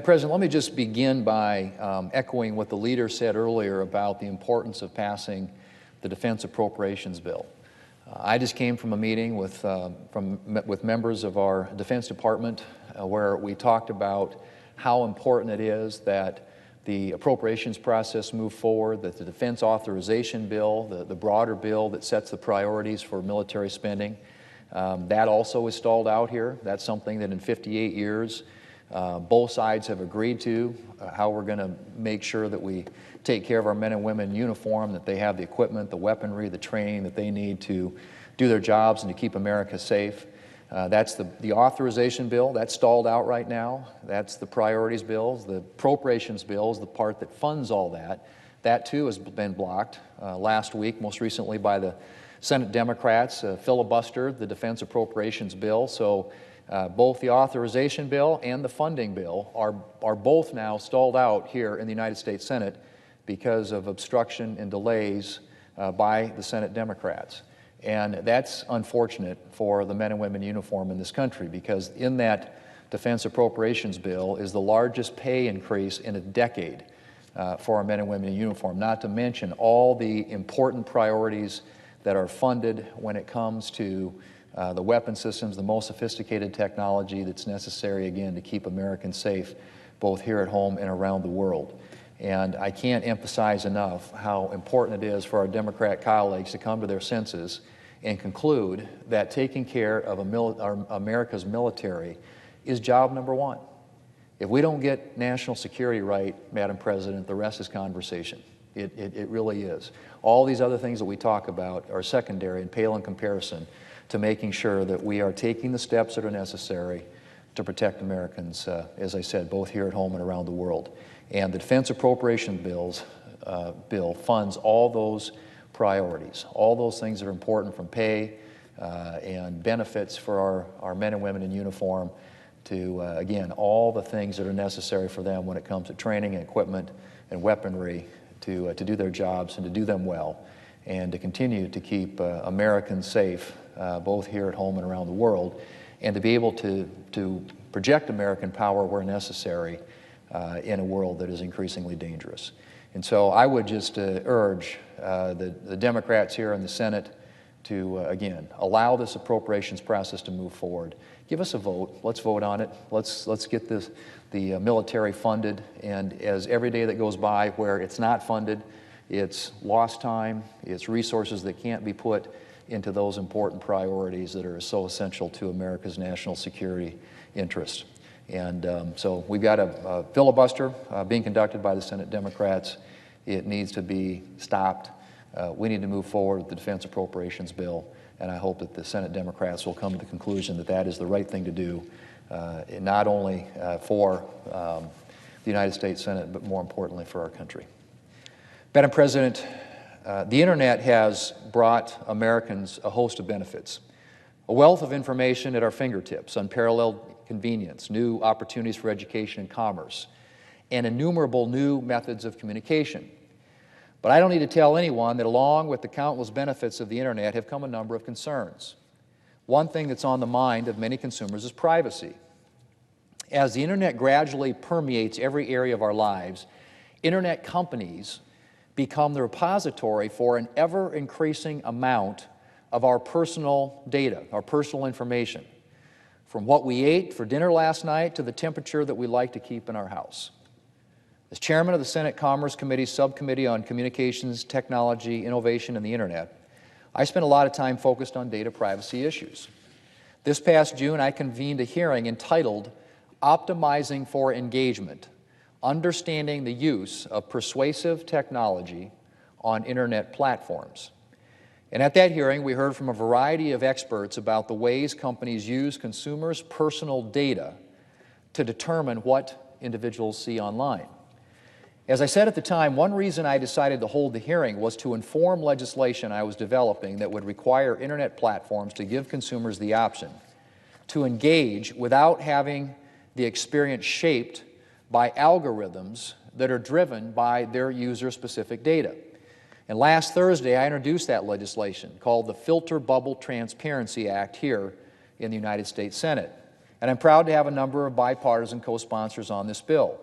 President, let me just begin by echoing what the leader said earlier about the importance of passing the Defense Appropriations Bill. I just came from a meeting with members of our Defense Department where we talked about how important it is that the appropriations process move forward, that the Defense Authorization Bill, the broader bill that sets the priorities for military spending, that also is stalled out here. That's something that in 58 years both sides have agreed to, how we're going to make sure that we take care of our men and women in uniform, that they have the equipment, the weaponry, the training that they need to do their jobs and to keep America safe. That's the authorization bill. That's stalled out right now. That's the priorities bills. The appropriations bill is the part that funds all that. That too has been blocked last week, most recently by the Senate Democrats, filibustered the defense appropriations bill. So both the authorization bill and the funding bill are both now stalled out here in the United States Senate because of obstruction and delays by the Senate Democrats. And that's unfortunate for the men and women in uniform in this country, because in that defense appropriations bill is the largest pay increase in a decade for our men and women in uniform, not to mention all the important priorities that are funded when it comes to the weapon systems, the most sophisticated technology that's necessary, again, to keep Americans safe, both here at home and around the world. And I can't emphasize enough how important it is for our Democrat colleagues to come to their senses and conclude that taking care of America's military is job number one. If we don't get national security right, Madam President, the rest is conversation. It really is. All these other things that we talk about are secondary and pale in comparison to making sure that we are taking the steps that are necessary to protect Americans, as I said, both here at home and around the world. And the Defense Appropriation Bill funds all those priorities, all those things that are important, from pay and benefits for our men and women in uniform to, again, all the things that are necessary for them when it comes to training and equipment and weaponry to do their jobs and to do them well, and to continue to keep Americans safe, both here at home and around the world, and to be able to project American power where necessary in a world that is increasingly dangerous. And so I would just urge the Democrats here in the Senate to, again, allow this appropriations process to move forward. Give us a vote. Let's vote on it. Let's get the military funded. And as every day that goes by where it's not funded, it's lost time, it's resources that can't be put into those important priorities that are so essential to America's national security interest. And so we've got a filibuster being conducted by the Senate Democrats. It needs to be stopped. We need to move forward with the Defense Appropriations Bill, and I hope that the Senate Democrats will come to the conclusion that that is the right thing to do, not only for the United States Senate, but more importantly for our country. Madam President, the Internet has brought Americans a host of benefits, a wealth of information at our fingertips, unparalleled convenience, new opportunities for education and commerce, and innumerable new methods of communication. But I don't need to tell anyone that along with the countless benefits of the Internet have come a number of concerns. One thing that's on the mind of many consumers is privacy. As the Internet gradually permeates every area of our lives, Internet companies become the repository for an ever-increasing amount of our personal data, our personal information, from what we ate for dinner last night to the temperature that we like to keep in our house. As chairman of the Senate Commerce Committee's Subcommittee on Communications, Technology, Innovation, and the Internet, I spent a lot of time focused on data privacy issues. This past June, I convened a hearing entitled Optimizing for Engagement: Understanding the Use of Persuasive Technology on Internet Platforms. And at that hearing, we heard from a variety of experts about the ways companies use consumers' personal data to determine what individuals see online. As I said at the time, one reason I decided to hold the hearing was to inform legislation I was developing that would require Internet platforms to give consumers the option to engage without having the experience shaped by algorithms that are driven by their user-specific data. And last Thursday, I introduced that legislation called the Filter Bubble Transparency Act here in the United States Senate. And I'm proud to have a number of bipartisan co-sponsors on this bill.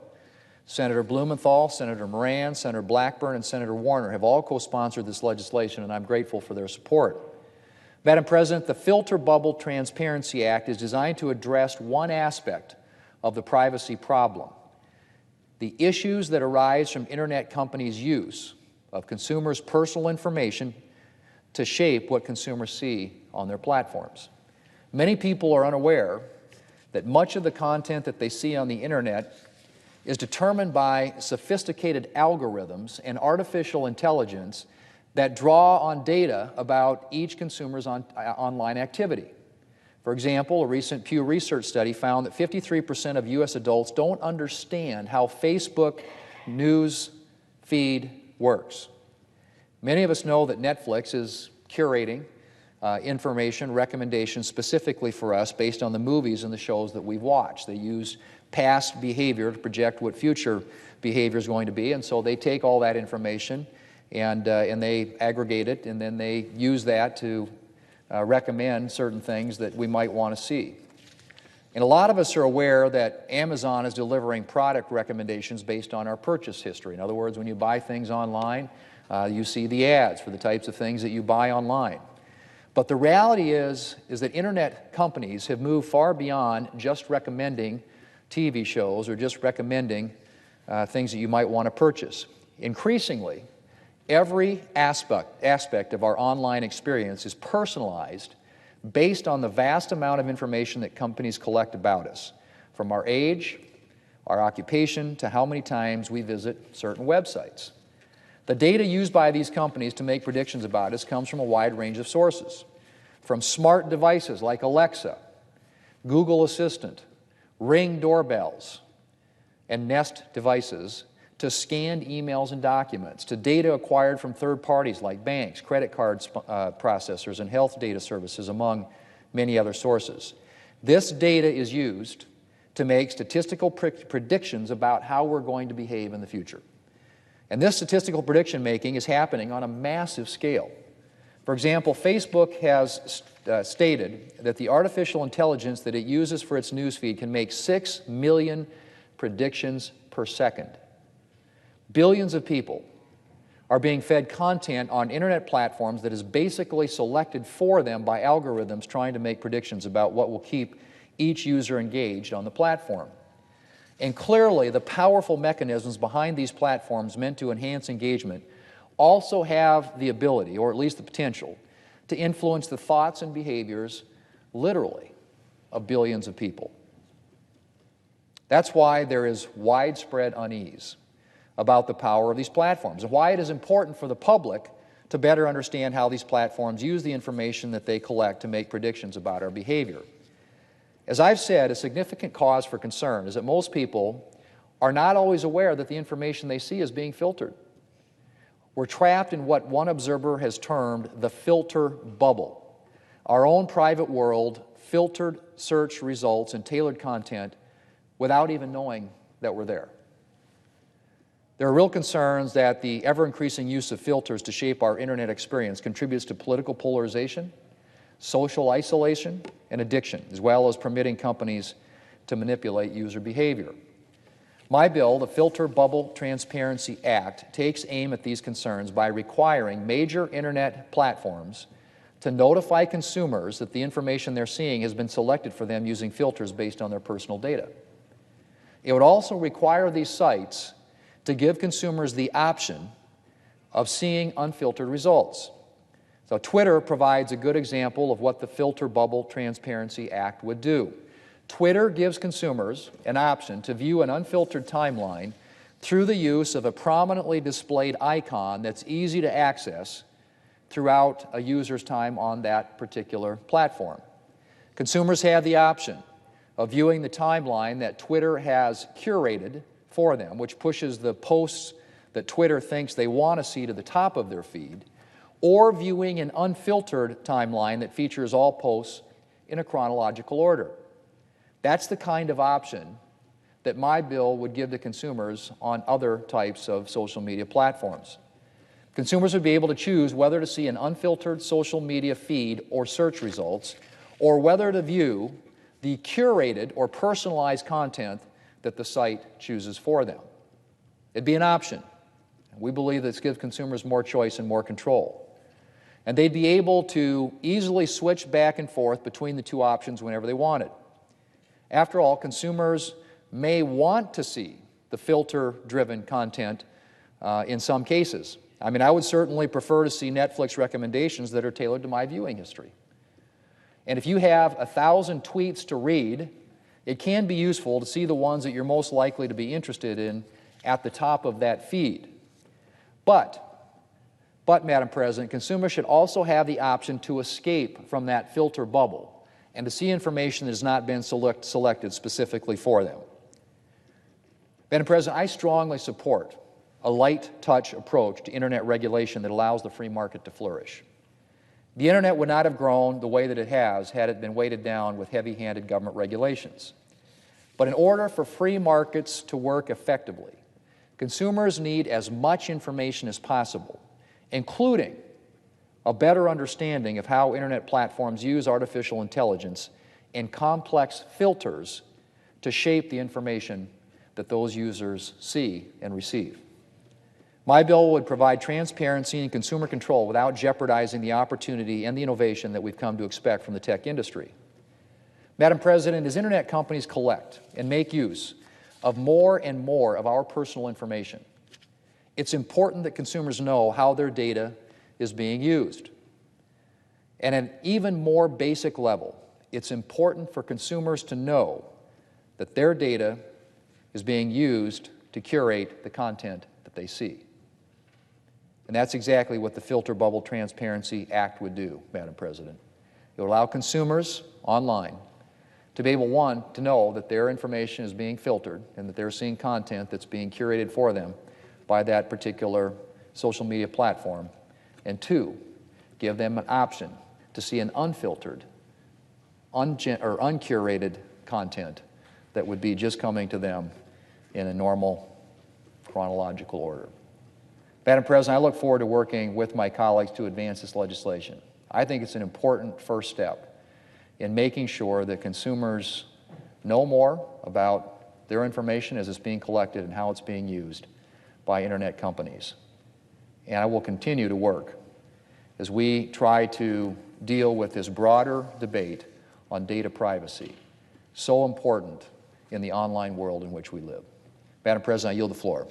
Senator Blumenthal, Senator Moran, Senator Blackburn, and Senator Warner have all co-sponsored this legislation, and I'm grateful for their support. Madam President, the Filter Bubble Transparency Act is designed to address one aspect of the privacy problem: the issues that arise from Internet companies' use of consumers' personal information to shape what consumers see on their platforms. Many people are unaware that much of the content that they see on the Internet is determined by sophisticated algorithms and artificial intelligence that draw on data about each consumer's online activity. For example, a recent Pew Research study found that 53% of U.S. adults don't understand how Facebook news feed works. Many of us know that Netflix is curating information, recommendations specifically for us based on the movies and the shows that we've watched. They use past behavior to project what future behavior is going to be, and so they take all that information and they aggregate it, and then they use that to recommend certain things that we might want to see. And a lot of us are aware that Amazon is delivering product recommendations based on our purchase history. In other words, when you buy things online, you see the ads for the types of things that you buy online. But the reality is that Internet companies have moved far beyond just recommending TV shows or just recommending things that you might want to purchase. Increasingly, every aspect of our online experience is personalized based on the vast amount of information that companies collect about us, from our age, our occupation, to how many times we visit certain websites. The data used by these companies to make predictions about us comes from a wide range of sources, from smart devices like Alexa, Google Assistant, Ring doorbells, and Nest devices, to scanned emails and documents, to data acquired from third parties like banks, credit card processors, and health data services, among many other sources. This data is used to make statistical predictions about how we're going to behave in the future. And this statistical prediction making is happening on a massive scale. For example, Facebook has stated that the artificial intelligence that it uses for its newsfeed can make 6 million predictions per second. Billions of people are being fed content on Internet platforms that is basically selected for them by algorithms trying to make predictions about what will keep each user engaged on the platform. And clearly, the powerful mechanisms behind these platforms meant to enhance engagement also have the ability, or at least the potential, to influence the thoughts and behaviors, literally, of billions of people. That's why there is widespread unease about the power of these platforms, and why it is important for the public to better understand how these platforms use the information that they collect to make predictions about our behavior. As I've said, a significant cause for concern is that most people are not always aware that the information they see is being filtered. We're trapped in what one observer has termed the filter bubble, our own private world, filtered search results and tailored content without even knowing that we're there. There are real concerns that the ever-increasing use of filters to shape our Internet experience contributes to political polarization, social isolation, and addiction, as well as permitting companies to manipulate user behavior. My bill, the Filter Bubble Transparency Act, takes aim at these concerns by requiring major Internet platforms to notify consumers that the information they're seeing has been selected for them using filters based on their personal data. It would also require these sites to give consumers the option of seeing unfiltered results. So Twitter provides a good example of what the Filter Bubble Transparency Act would do. Twitter gives consumers an option to view an unfiltered timeline through the use of a prominently displayed icon that's easy to access throughout a user's time on that particular platform. Consumers have the option of viewing the timeline that Twitter has curated for them, which pushes the posts that Twitter thinks they want to see to the top of their feed, or viewing an unfiltered timeline that features all posts in a chronological order. That's the kind of option that my bill would give to consumers on other types of social media platforms. Consumers would be able to choose whether to see an unfiltered social media feed or search results, or whether to view the curated or personalized content that the site chooses for them. It'd be an option. We believe this gives consumers more choice and more control. And they'd be able to easily switch back and forth between the two options whenever they wanted. After all, consumers may want to see the filter-driven content in some cases. I mean, I would certainly prefer to see Netflix recommendations that are tailored to my viewing history. And if you have 1,000 tweets to read, it can be useful to see the ones that you're most likely to be interested in at the top of that feed. But, Madam President, consumers should also have the option to escape from that filter bubble and to see information that has not been selected specifically for them. Madam President, I strongly support a light-touch approach to Internet regulation that allows the free market to flourish. The Internet would not have grown the way that it has had it been weighted down with heavy-handed government regulations. But in order for free markets to work effectively, consumers need as much information as possible, including a better understanding of how Internet platforms use artificial intelligence and complex filters to shape the information that those users see and receive. My bill would provide transparency and consumer control without jeopardizing the opportunity and the innovation that we've come to expect from the tech industry. Madam President, as Internet companies collect and make use of more and more of our personal information, it's important that consumers know how their data is being used. And at an even more basic level, it's important for consumers to know that their data is being used to curate the content that they see. And that's exactly what the Filter Bubble Transparency Act would do, Madam President. It would allow consumers online to be able, one, to know that their information is being filtered and that they're seeing content that's being curated for them by that particular social media platform, and two, give them an option to see an unfiltered, uncurated content that would be just coming to them in a normal chronological order. Madam President, I look forward to working with my colleagues to advance this legislation. I think it's an important first step in making sure that consumers know more about their information as it's being collected and how it's being used by Internet companies. And I will continue to work as we try to deal with this broader debate on data privacy, so important in the online world in which we live. Madam President, I yield the floor.